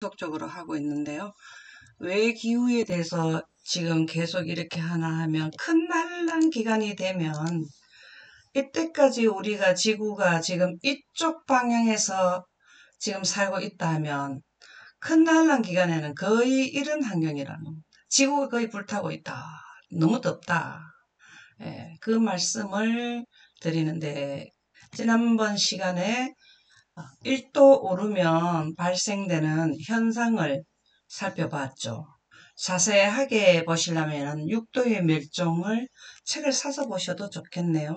지속적으로 하고 있는데요. 왜 기후에 대해서 지금 계속 이렇게 하나 하면 큰 난란 기간이 되면 이때까지 우리가 지구가 지금 이쪽 방향에서 지금 살고 있다 하면 큰 난란 기간에는 거의 이런 환경이라는 겁니다. 지구가 거의 불타고 있다. 너무 덥다. 그 말씀을 드리는데 지난번 시간에 1도 오르면 발생되는 현상을 살펴봤죠. 자세하게 보시려면 6도의 멸종을 책을 사서 보셔도 좋겠네요.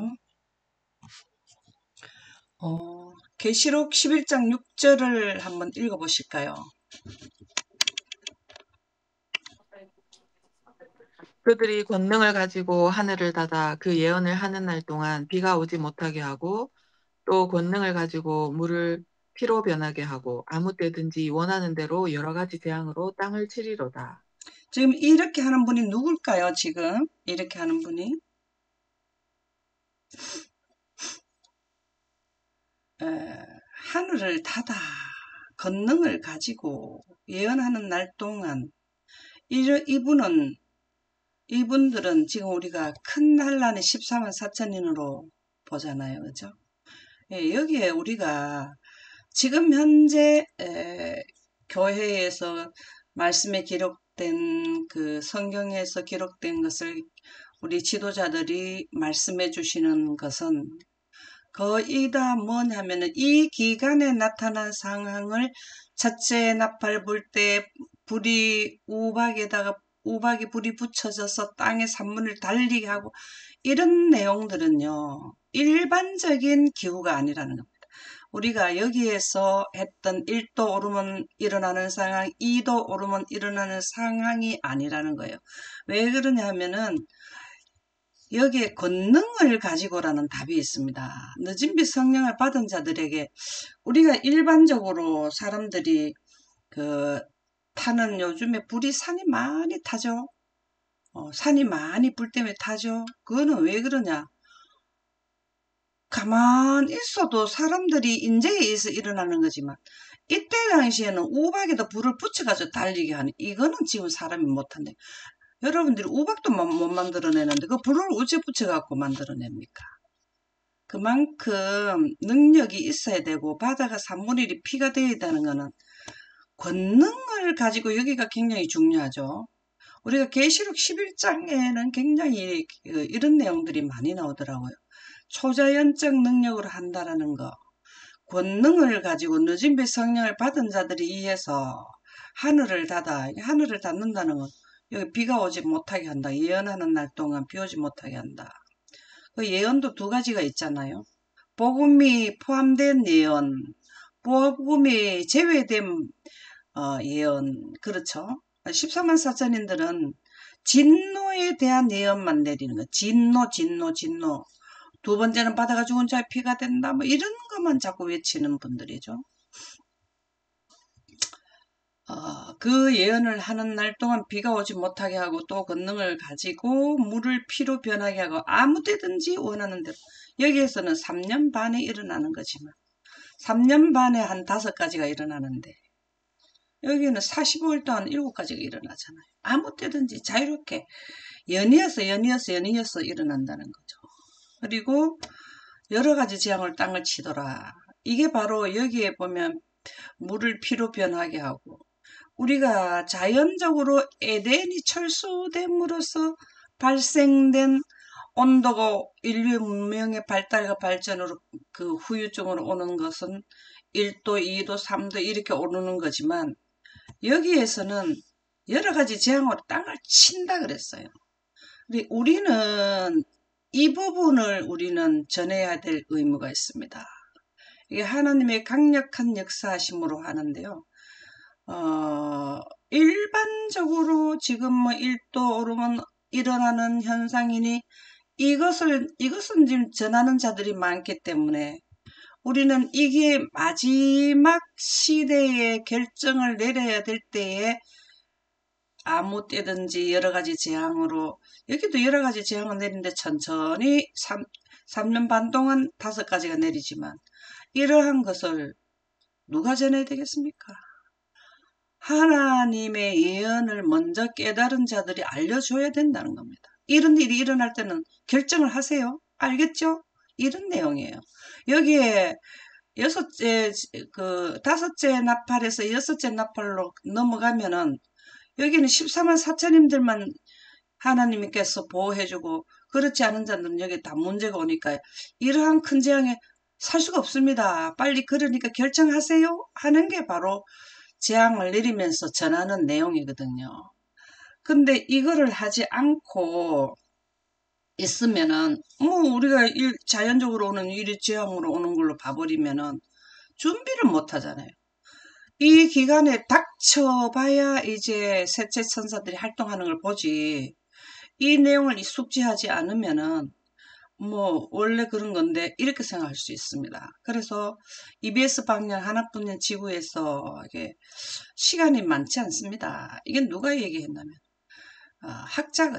계시록 11장 6절을 한번 읽어보실까요? 그들이 권능을 가지고 하늘을 닫아 그 예언을 하는 날 동안 비가 오지 못하게 하고 또 권능을 가지고 물을 피로 변하게 하고 아무 때든지 원하는 대로 여러 가지 재앙으로 땅을 치리로다. 지금 이렇게 하는 분이 누굴까요? 지금 이렇게 하는 분이 하늘을 닫아 권능을 가지고 예언하는 날 동안 이분들은 지금 우리가 큰 난란의 14만 4천인으로 보잖아요. 그죠? 여기에 우리가 지금 현재 교회에서 말씀에 기록된 그 성경에서 기록된 것을 우리 지도자들이 말씀해 주시는 것은 거의 다 뭐냐면은 이 기간에 나타난 상황을 첫째 나팔 불 때 불이 우박에 불이 붙여져서 땅에 산문을 달리게 하고 이런 내용들은요. 일반적인 기후가 아니라는 겁니다. 우리가 여기에서 했던 1도 오르면 일어나는 상황, 2도 오르면 일어나는 상황이 아니라는 거예요. 왜 그러냐 하면은 여기에 권능을 가지고라는 답이 있습니다. 늦은 빛 성령을 받은 자들에게 우리가 일반적으로 사람들이 타는 요즘에 불이 산이 많이 타죠. 산이 많이 불 때문에 타죠. 그거는 왜 그러냐? 가만 있어도 사람들이 인재에 의해서 일어나는 거지만 이때 당시에는 우박에다 불을 붙여가지고 달리게 하는 이거는 지금 사람이 못한대. 여러분들이 우박도 못 만들어내는데 그 불을 어째 붙여갖고 만들어냅니까? 그만큼 능력이 있어야 되고 바다가 산물이 피가 되어야 되는 거는 권능을 가지고 여기가 굉장히 중요하죠. 우리가 계시록 11장에는 굉장히 이런 내용들이 많이 나오더라고요. 초자연적 능력으로 한다라는 거. 권능을 가지고 늦은 빛 성령을 받은 자들이 의해서 하늘을 닫는다는 건 여기 비가 오지 못하게 한다. 예언하는 날 동안 비 오지 못하게 한다. 그 예언도 두 가지가 있잖아요. 복음이 포함된 예언, 복음이 제외된 예언. 그렇죠. 14만 4천인들은 진노에 대한 예언만 내리는 거. 진노. 두 번째는 바다가 죽은 자의 피가 된다. 뭐 이런 것만 자꾸 외치는 분들이죠. 그 예언을 하는 날 동안 비가 오지 못하게 하고 또 권능을 가지고 물을 피로 변하게 하고 아무 때든지 원하는 대로. 여기에서는 3년 반에 일어나는 거지만 3년 반에 한 5가지가 일어나는데 여기는 45일 동안 7가지가 일어나잖아요. 아무 때든지 자유롭게 연이어서 일어난다는 거죠. 그리고 여러 가지 재앙을 땅을 치더라. 이게 바로 여기에 보면 물을 피로 변하게 하고 우리가 자연적으로 에덴이 철수됨으로써 발생된 온도고 인류의 문명의 발달과 발전으로 그 후유증으로 오는 것은 1도, 2도, 3도 이렇게 오르는 거지만 여기에서는 여러 가지 재앙으로 땅을 친다 그랬어요. 근데 우리는 이 부분을 우리는 전해야 될 의무가 있습니다. 이게 하나님의 강력한 역사하심으로 하는데요. 일반적으로 지금 뭐 1도 오르면 일어나는 현상이니 이것은 지금 전하는 자들이 많기 때문에 우리는 이게 마지막 시대의 결정을 내려야 될 때에 아무 때든지 여러 가지 재앙으로 여기도 여러 가지 재앙을 내리는데 천천히 3년 반 동안 5가지가 내리지만 이러한 것을 누가 전해야 되겠습니까? 하나님의 예언을 먼저 깨달은 자들이 알려줘야 된다는 겁니다. 이런 일이 일어날 때는 결정을 하세요. 알겠죠? 이런 내용이에요. 여기에 다섯째 나팔에서 여섯째 나팔로 넘어가면은 여기는 14만 4천님들만 하나님께서 보호해주고 그렇지 않은 자들은 여기 다 문제가 오니까 이러한 큰 재앙에 살 수가 없습니다. 빨리 그러니까 결정하세요 하는 게 바로 재앙을 내리면서 전하는 내용이거든요. 근데 이거를 하지 않고 있으면은 뭐 우리가 자연적으로 오는 일이 재앙으로 오는 걸로 봐버리면은 준비를 못 하잖아요. 이 기간에 닥쳐봐야 이제 셋째 천사들이 활동하는 걸 보지. 이 내용을 숙지하지 않으면은 뭐 원래 그런 건데 이렇게 생각할 수 있습니다. 그래서 EBS 방향 하나뿐인 지구에서 이게 시간이 많지 않습니다. 이게 누가 얘기했냐면 학자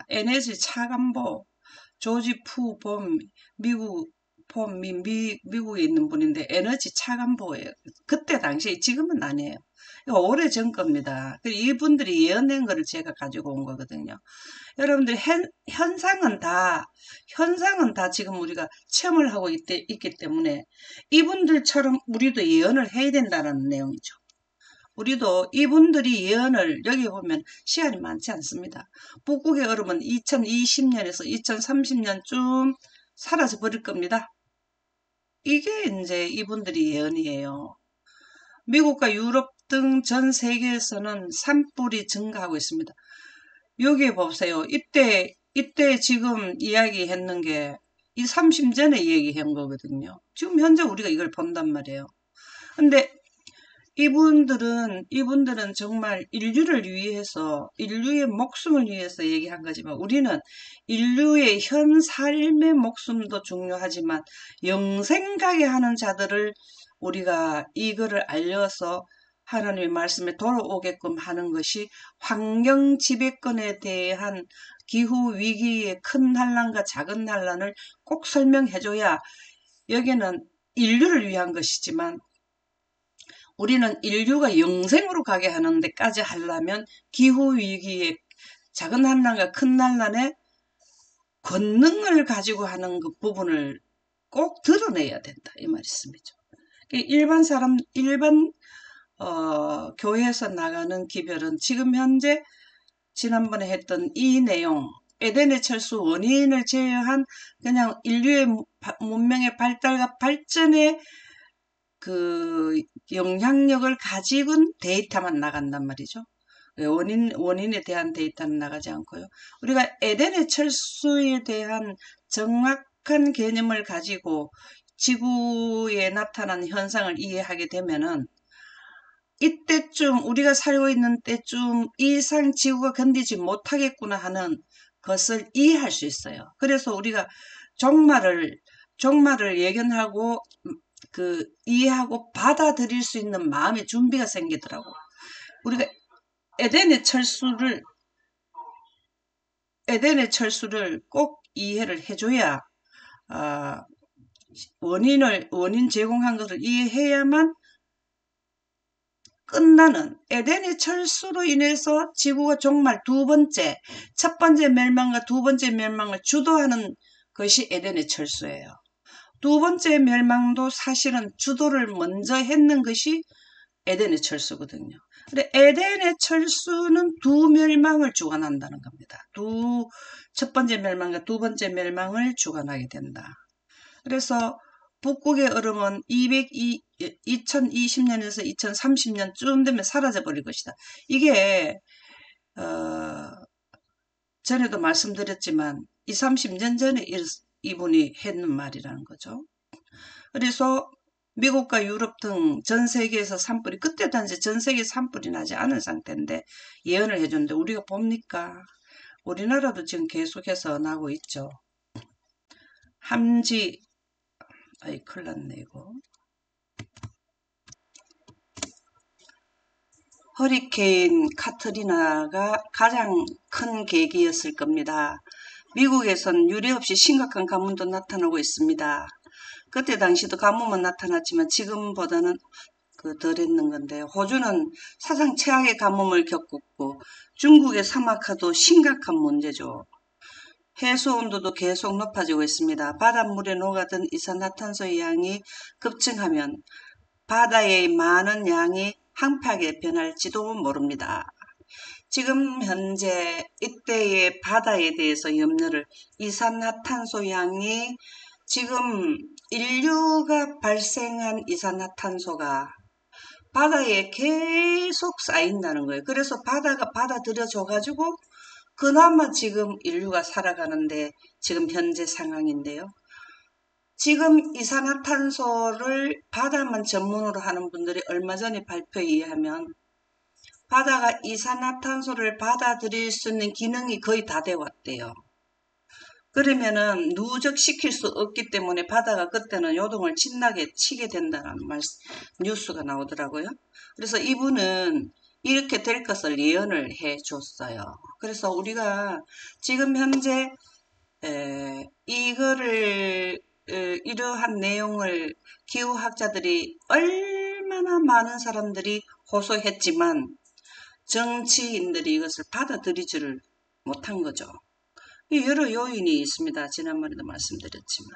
에너지 차관보 조지 푸봄 미국에 있는 분인데 에너지 차관보예요. 그때 당시에 지금은 아니에요. 오래 전 겁니다. 이분들이 예언한 거를 제가 가지고 온 거거든요. 여러분들 현상은 다 지금 우리가 체험을 하고 있기 때문에 이분들처럼 우리도 예언을 해야 된다는 내용이죠. 우리도 이분들이 예언을 여기 보면 시간이 많지 않습니다. 북극의 얼음은 2020년에서 2030년쯤 사라져 버릴 겁니다. 이게 이제 이분들이 예언이에요. 미국과 유럽 등 전 세계에서는 산불이 증가하고 있습니다. 여기 보세요. 이때 지금 이야기했는 게 이 30년 전에 얘기한 거거든요. 지금 현재 우리가 이걸 본단 말이에요. 근데 이분들은 정말 인류를 위해서, 인류의 목숨을 위해서 얘기한 거지만 우리는 인류의 현 삶의 목숨도 중요하지만 영생 가게 하는 자들을 우리가 이거를 알려서 하나님의 말씀에 돌아오게끔 하는 것이 환경 지배권에 대한 기후 위기의 큰 환란과 작은 환란을 꼭 설명해줘야 여기는 인류를 위한 것이지만 우리는 인류가 영생으로 가게 하는 데까지 하려면 기후위기의 작은 환란과 큰 환란의 권능을 가지고 하는 그 부분을 꼭 드러내야 된다. 이 말씀이죠. 일반 교회에서 나가는 기별은 지금 현재 지난번에 했던 이 내용, 에덴의 철수 원인을 제외한 그냥 인류의 문명의 발달과 발전의 그 영향력을 가지고는 데이터만 나간단 말이죠. 원인에 대한 데이터는 나가지 않고요. 우리가 에덴의 철수에 대한 정확한 개념을 가지고 지구에 나타난 현상을 이해하게 되면은 이때쯤 우리가 살고 있는 때쯤 이상 지구가 견디지 못하겠구나 하는 것을 이해할 수 있어요. 그래서 우리가 종말을 예견하고 이해하고 받아들일 수 있는 마음의 준비가 생기더라고. 우리가 에덴의 철수를 꼭 이해를 해줘야 원인 제공한 것을 이해해야만 끝나는 에덴의 철수로 인해서 지구가 정말 첫 번째 멸망과 두 번째 멸망을 주도하는 것이 에덴의 철수예요. 두 번째 멸망도 사실은 주도를 먼저 했는 것이 에덴의 철수거든요. 근데 에덴의 철수는 두 멸망을 주관한다는 겁니다. 첫 번째 멸망과 두 번째 멸망을 주관하게 된다. 그래서 북극의 얼음은 2020년에서 2030년쯤 되면 사라져버릴 것이다. 이게 전에도 말씀드렸지만 30년 전에 이분이 했는 말이라는 거죠. 그래서 미국과 유럽 등 전 세계에서 산불이 그때 당시 전 세계 산불이 나지 않은 상태인데 예언을 해줬는데 우리가 봅니까? 우리나라도 지금 계속해서 나고 있죠. 큰일 났네 이거. 허리케인 카트리나가 가장 큰 계기였을 겁니다. 미국에선 유례없이 심각한 가뭄도 나타나고 있습니다. 그때 당시도 가뭄은 나타났지만 지금보다는 덜 있는 건데, 호주는 사상 최악의 가뭄을 겪었고 중국의 사막화도 심각한 문제죠. 해수 온도도 계속 높아지고 있습니다. 바닷물에 녹아든 이산화탄소의 양이 급증하면 바다의 많은 양이 항파하게 변할지도 모릅니다. 지금 현재 이때의 바다에 대해서 염려를, 이산화탄소 양이 지금 인류가 발생한 이산화탄소가 바다에 계속 쌓인다는 거예요. 그래서 바다가 받아들여줘가지고 그나마 지금 인류가 살아가는데 지금 현재 상황인데요. 지금 이산화탄소를 바다만 전문으로 하는 분들이 얼마 전에 발표에 의하면 바다가 이산화탄소를 받아들일 수 있는 기능이 거의 다 되어 왔대요. 그러면은 누적시킬 수 없기 때문에 바다가 그때는 요동을 진하게 치게 된다는 뉴스가 나오더라고요. 그래서 이분은 이렇게 될 것을 예언을 해 줬어요. 그래서 우리가 지금 현재 이러한 내용을 기후학자들이 얼마나 많은 사람들이 호소했지만 정치인들이 이것을 받아들이지를 못한 거죠. 여러 요인이 있습니다. 지난번에도 말씀드렸지만.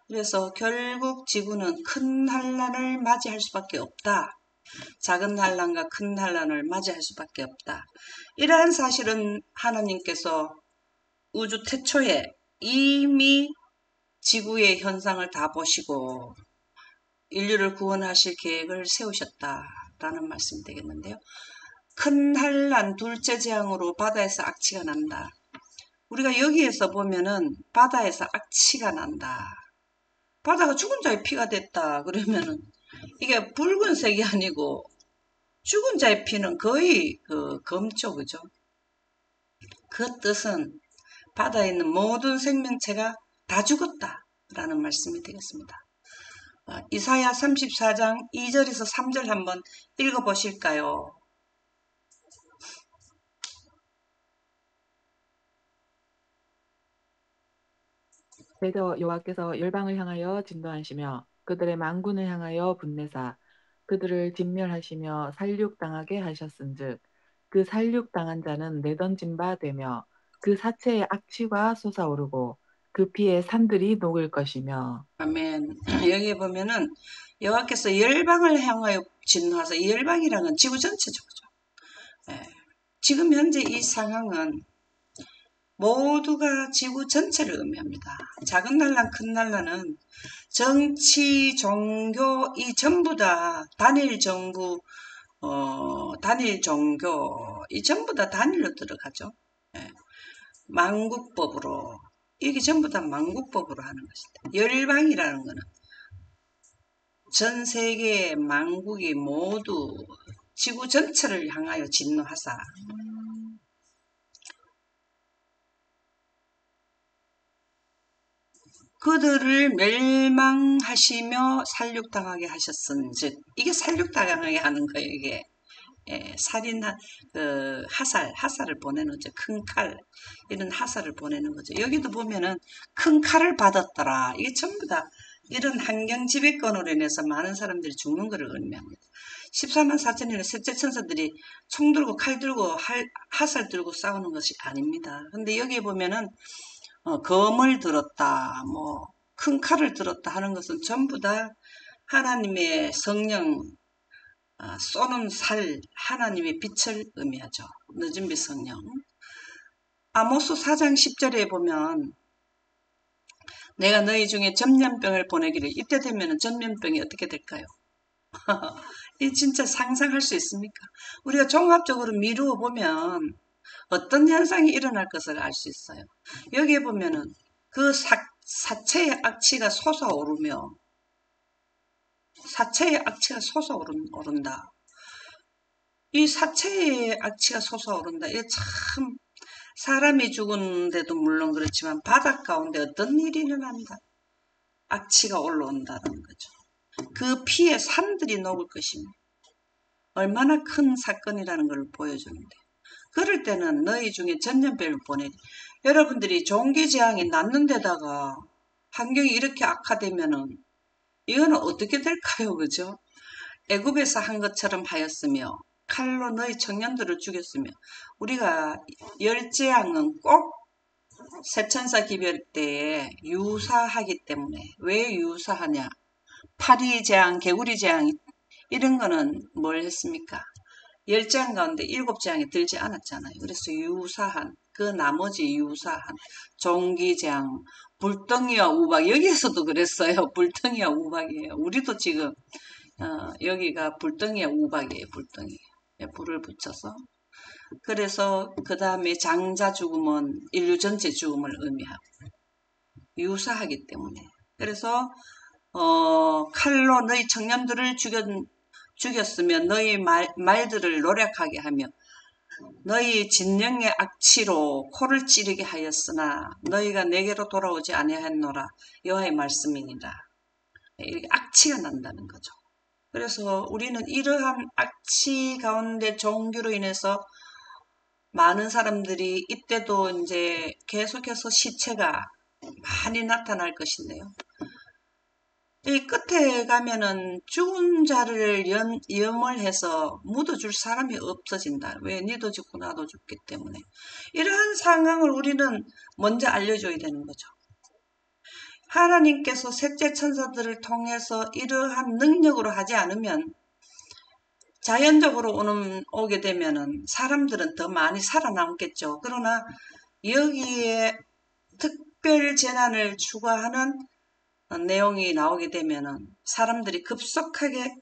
그래서 결국 지구는 큰 환란을 맞이할 수밖에 없다. 작은 환란과 큰 환란을 맞이할 수밖에 없다. 이러한 사실은 하나님께서 우주 태초에 이미 지구의 현상을 다 보시고 인류를 구원하실 계획을 세우셨다라는 말씀이 되겠는데요. 큰 환란 둘째 재앙으로 바다에서 악취가 난다. 우리가 여기에서 보면은 바다에서 악취가 난다. 바다가 죽은 자의 피가 됐다. 그러면은 이게 붉은색이 아니고 죽은 자의 피는 거의 검죠. 그죠? 그 뜻은 바다에 있는 모든 생명체가 다 죽었다. 라는 말씀이 되겠습니다. 이사야 34장 2절에서 3절 한번 읽어보실까요? 대저 여호와께서 열방을 향하여 진노하시며 그들의 만군을 향하여 분내사 그들을 진멸하시며 살육당하게 하셨은즉 그 살육당한 자는 내던진 바 되며 그 사체의 악취가 솟아오르고 그 피에 산들이 녹을 것이며. 아멘. 여기에 보면은 여호와께서 열방을 향하여 진노하사, 이 열방이라는 건 지구 전체죠. 그죠? 예. 지금 현재 이 상황은 모두가 지구 전체를 의미합니다. 작은 난란, 큰 난란은 정치, 종교, 이 전부 다 단일 정부, 단일 종교, 이 전부 다 단일로 들어가죠. 예. 만국법으로. 이게 전부 다 만국법으로 하는 것이다. 열방이라는 것은 전 세계의 만국이 모두 지구 전체를 향하여 진노하사 그들을 멸망하시며 살육당하게 하셨은즉, 이게 살육당하게 하는 거예요. 이게 살인, 하살을 보내는 거죠. 큰 칼, 이런 하살을 보내는 거죠. 여기도 보면은 큰 칼을 받았더라. 이게 전부 다 이런 환경 지배권으로 인해서 많은 사람들이 죽는 것을 의미합니다. 14만 4천이나 셋째 천사들이 총 들고 칼 들고 하살 들고 싸우는 것이 아닙니다. 근데 여기에 보면은 검을 들었다, 큰 칼을 들었다 하는 것은 전부 다 하나님의 성령, 쏘는 살, 하나님의 빛을 의미하죠. 늦은 빛 성령. 아모스 4장 10절에 보면 내가 너희 중에 전염병을 보내기를, 이때 되면 전염병이 어떻게 될까요? 이 진짜 상상할 수 있습니까? 우리가 종합적으로 미루어 보면 어떤 현상이 일어날 것을 알 수 있어요. 여기에 보면은 그 사체의 악취가 솟아오르며, 사체의 악취가 솟아오른다. 이 사체의 악취가 솟아오른다. 이게 참, 사람이 죽은데도 물론 그렇지만 바닷 가운데 어떤 일이 일어난다. 악취가 올라온다는 거죠. 그 피에 산들이 녹을 것입니다. 얼마나 큰 사건이라는 걸 보여주는데, 그럴 때는 너희 중에 전염병을 보내리. 여러분들이 종기재앙이 났는 데다가 환경이 이렇게 악화되면은 이거는 어떻게 될까요? 그죠? 애굽에서 한 것처럼 하였으며 칼로 너희 청년들을 죽였으며. 우리가 열재앙은 꼭 세천사 기별 때에 유사하기 때문에. 왜 유사하냐? 파리재앙, 개구리재앙 이런 거는 뭘 했습니까? 10재앙 가운데 7재앙에 들지 않았잖아요. 그래서 유사한, 그 나머지 유사한 종기재앙, 불덩이와 우박, 여기에서도 그랬어요. 불덩이와 우박이에요. 우리도 지금 여기가 불덩이와 우박이에요. 불덩이. 불을 붙여서. 그래서 그 다음에 장자 죽음은 인류 전체 죽음을 의미하고 유사하기 때문에. 그래서 칼로 너희 청년들을 죽였으면 너희 말들을 노력하게 하며 너희 진영의 악취로 코를 찌르게 하였으나 너희가 내게로 돌아오지 아니하였노라. 여호와의 말씀이니라. 이렇게 악취가 난다는 거죠. 그래서 우리는 이러한 악취 가운데 종교로 인해서 많은 사람들이 이때도 이제 계속해서 시체가 많이 나타날 것인데요. 이 끝에 가면은 죽은 자를 염을 해서 묻어줄 사람이 없어진다. 왜? 니도 죽고 나도 죽기 때문에. 이러한 상황을 우리는 먼저 알려줘야 되는 거죠. 하나님께서 셋째 천사들을 통해서 이러한 능력으로 하지 않으면 자연적으로 오게 되면은 사람들은 더 많이 살아남겠죠. 그러나 여기에 특별 재난을 추가하는 내용이 나오게 되면은 사람들이 급속하게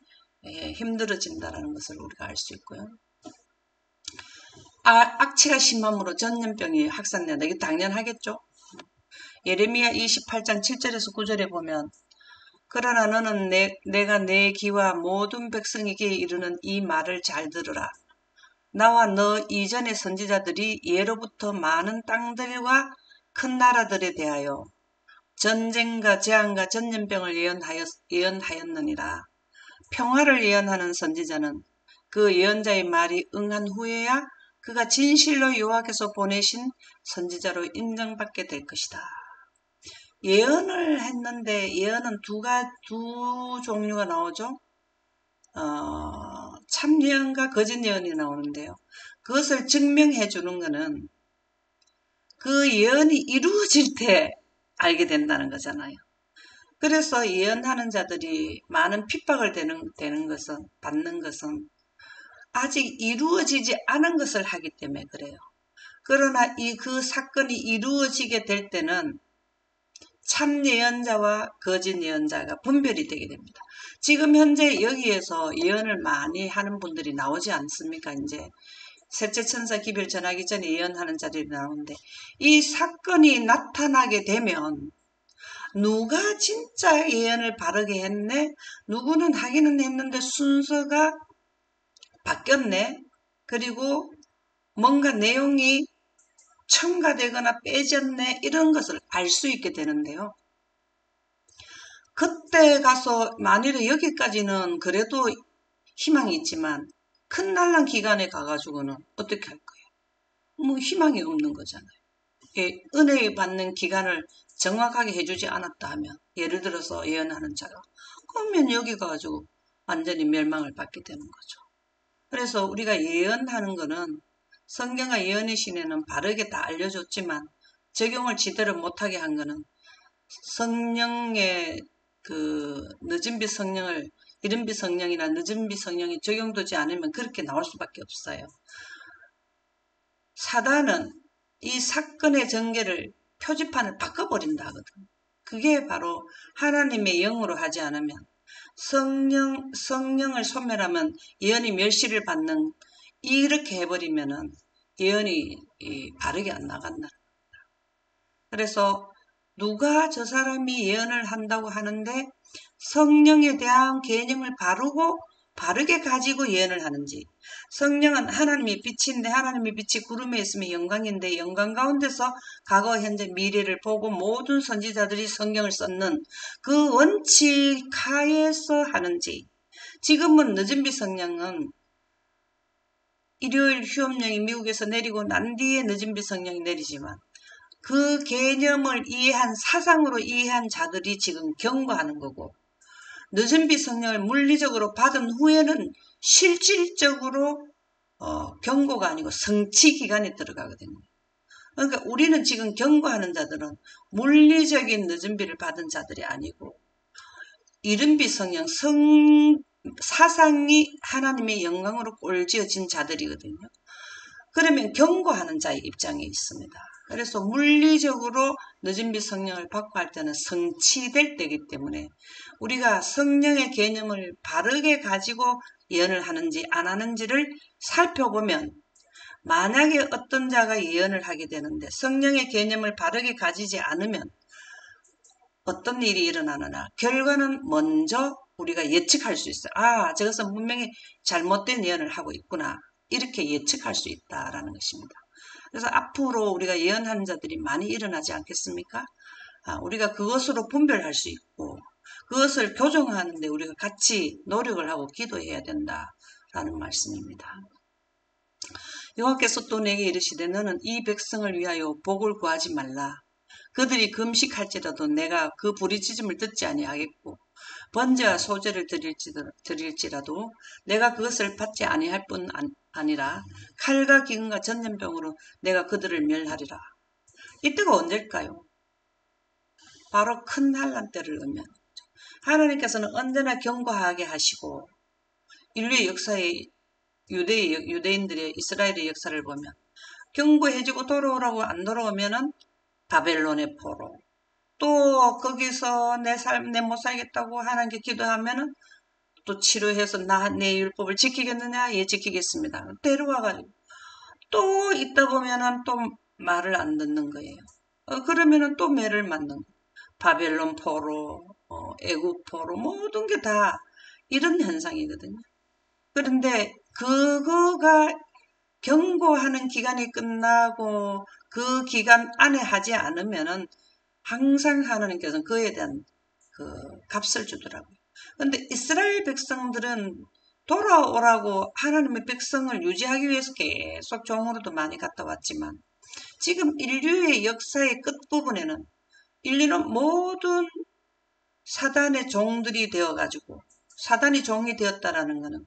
힘들어진다는 것을 우리가 알 수 있고요. 악취가 심함으로 전염병이 확산된다. 이게 당연하겠죠. 예레미야 28장 7절에서 9절에 보면 그러나 너는 내가 내 귀와 모든 백성에게 이르는 이 말을 잘 들으라. 나와 너 이전의 선지자들이 예로부터 많은 땅들과 큰 나라들에 대하여 전쟁과 재앙과 전염병을 예언하였느니라. 평화를 예언하는 선지자는 그 예언자의 말이 응한 후에야 그가 진실로 여호와께서 보내신 선지자로 인정받게 될 것이다. 예언을 했는데 예언은 두 종류가 나오죠. 참 예언과 거짓 예언이 나오는데요. 그것을 증명해 주는 것은 그 예언이 이루어질 때 알게 된다는 거잖아요. 그래서 예언하는 자들이 많은 핍박을 받는 것은 아직 이루어지지 않은 것을 하기 때문에 그래요. 그러나 그 사건이 이루어지게 될 때는 참 예언자와 거짓 예언자가 분별이 되게 됩니다. 지금 현재 여기에서 예언을 많이 하는 분들이 나오지 않습니까? 이제 셋째 천사 기별 전하기 전에 예언하는 자들이 나오는데 이 사건이 나타나게 되면 누가 진짜 예언을 바르게 했네? 누구는 하기는 했는데 순서가 바뀌었네? 그리고 뭔가 내용이 첨가되거나 빼졌네? 이런 것을 알 수 있게 되는데요. 그때 가서 만일에 여기까지는 그래도 희망이 있지만 큰 난란 기간에 가가지고는 어떻게 할 거예요? 뭐 희망이 없는 거잖아요. 은혜 받는 기간을 정확하게 해주지 않았다 하면 예를 들어서 예언하는 자가 그러면 여기 가가지고 완전히 멸망을 받게 되는 거죠. 그래서 우리가 예언하는 거는 성경과 예언의 신에는 바르게 다 알려줬지만 적용을 제대로 못하게 한 거는 성령의 그 늦은비 성령을 이른비 성령이나 늦은비 성령이 적용되지 않으면 그렇게 나올 수밖에 없어요. 사단은 이 사건의 전개를 표지판을 바꿔버린다 하거든. 그게 바로 하나님의 영으로 하지 않으면 성령을 소멸하면 예언이 멸시를 받는 이렇게 해버리면은 예언이 바르게 안 나간다. 그래서 누가 저 사람이 예언을 한다고 하는데 성령에 대한 개념을 바르게 가지고 예언을 하는지. 성령은 하나님의 빛인데 하나님의 빛이 구름에 있으면 영광인데 영광 가운데서 과거, 현재, 미래를 보고 모든 선지자들이 성경을 썼는 그 원칙 하에서 하는지. 지금은 늦은비 성령은 일요일 휴업령이 미국에서 내리고 난 뒤에 늦은비 성령이 내리지만 그 개념을 이해한 사상으로 이해한 자들이 지금 경고하는 거고 늦은 비 성령을 물리적으로 받은 후에는 실질적으로 경고가 아니고 성취 기간에 들어가거든요. 그러니까 우리는 지금 경고하는 자들은 물리적인 늦은 비를 받은 자들이 아니고 이른 비 성령 사상이 하나님의 영광으로 꼴지어진 자들이거든요. 그러면 경고하는 자의 입장에 있습니다. 그래서 물리적으로 늦은 비 성령을 받고 할 때는 성취될 때이기 때문에 우리가 성령의 개념을 바르게 가지고 예언을 하는지 안 하는지를 살펴보면 만약에 어떤 자가 예언을 하게 되는데 성령의 개념을 바르게 가지지 않으면 어떤 일이 일어나느냐. 결과는 먼저 우리가 예측할 수 있어요. 아, 저것은 분명히 잘못된 예언을 하고 있구나. 이렇게 예측할 수 있다라는 것입니다. 그래서 앞으로 우리가 예언하는 자들이 많이 일어나지 않겠습니까? 우리가 그것으로 분별할 수 있고 그것을 교정하는데 우리가 같이 노력을 하고 기도해야 된다라는 말씀입니다. 여호와께서 또 내게 이르시되 너는 이 백성을 위하여 복을 구하지 말라. 그들이 금식할지라도 내가 그 부르짖음을 듣지 아니하겠고 번제와 소제를 드릴지라도 내가 그것을 받지 아니할 뿐 아니라 칼과 기근과 전염병으로 내가 그들을 멸하리라. 이때가 언제일까요? 바로 큰 환난 때를 의미하는 거죠. 하나님께서는 언제나 경고하게 하시고 인류의 역사에 유대인들의 이스라엘의 역사를 보면 경고해주고 돌아오라고 안 돌아오면은 바벨론의 포로, 또 거기서 내 못 살겠다고 하나님께 기도하면은 또 치료해서 내 율법을 지키겠느냐? 예, 지키겠습니다. 데려와가지고 또 있다 보면은 또 말을 안 듣는 거예요. 그러면은 또 매를 맞는 거예요. 바벨론 포로, 애국 포로 모든 게 다 이런 현상이거든요. 그런데 그거가 경고하는 기간이 끝나고 그 기간 안에 하지 않으면은 항상 하나님께서는 그에 대한 그 값을 주더라고요. 근데 이스라엘 백성들은 돌아오라고 하나님의 백성을 유지하기 위해서 계속 종으로도 많이 갔다 왔지만 지금 인류의 역사의 끝부분에는 인류는 모든 사단의 종들이 되어가지고 사단이 종이 되었다라는 것은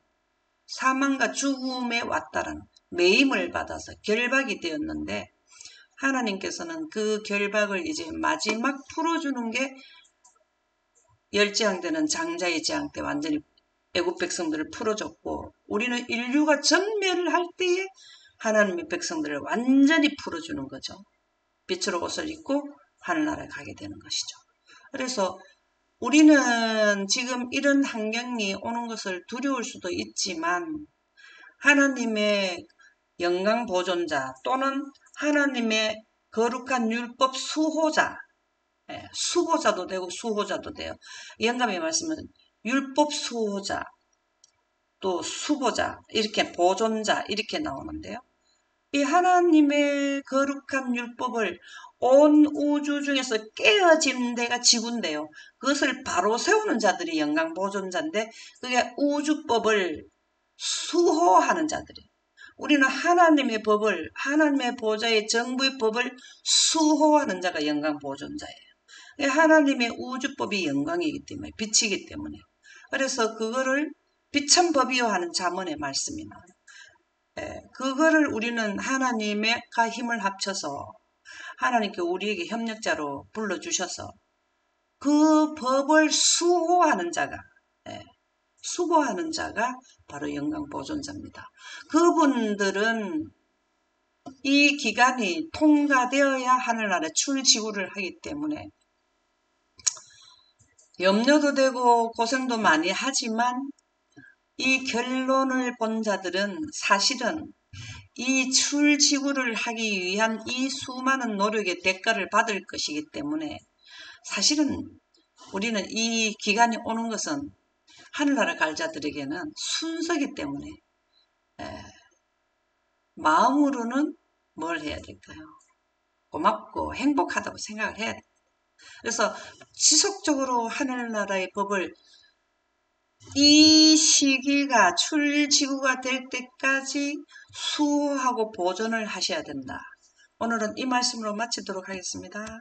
사망과 죽음에 왔다라는 매임을 받아서 결박이 되었는데 하나님께서는 그 결박을 이제 마지막 풀어주는 게 열재앙 때는 장자의 재앙 때 완전히 애국 백성들을 풀어줬고 우리는 인류가 전멸을 할 때에 하나님의 백성들을 완전히 풀어주는 거죠. 빛으로 옷을 입고 하늘나라에 가게 되는 것이죠. 그래서 우리는 지금 이런 환경이 오는 것을 두려울 수도 있지만 하나님의 영광 보존자 또는 하나님의 거룩한 율법 수호자, 수호자도 되고 수호자도 돼요. 영감의 말씀은 율법 수호자, 또 수보자, 이렇게 보존자 이렇게 나오는데요. 이 하나님의 거룩한 율법을 온 우주 중에서 깨어진 데가 지구인데요. 그것을 바로 세우는 자들이 영광 보존자인데 그게 우주법을 수호하는 자들이에요. 우리는 하나님의 법을 하나님의 보좌의 정부의 법을 수호하는 자가 영광 보존자예요. 하나님의 우주법이 영광이기 때문에 빛이기 때문에 그래서 그거를 빛은 법이요 하는 잠언의 말씀이 나와요. 그거를 우리는 하나님과 힘을 합쳐서 하나님께 우리에게 협력자로 불러주셔서 그 법을 수호하는 자가 수고하는 자가 바로 영광 보존자입니다. 그분들은 이 기간이 통과되어야 하늘나라에 출지구를 하기 때문에 염려도 되고 고생도 많이 하지만 이 결론을 본 자들은 사실은 이 출지구를 하기 위한 이 수많은 노력의 대가를 받을 것이기 때문에 사실은 우리는 이 기간이 오는 것은 하늘나라 갈 자들에게는 순서기 때문에 마음으로는 뭘 해야 될까요? 고맙고 행복하다고 생각을 해야 돼요. 그래서 지속적으로 하늘나라의 법을 이 시기가 출지구가 될 때까지 수호하고 보존을 하셔야 된다. 오늘은 이 말씀으로 마치도록 하겠습니다.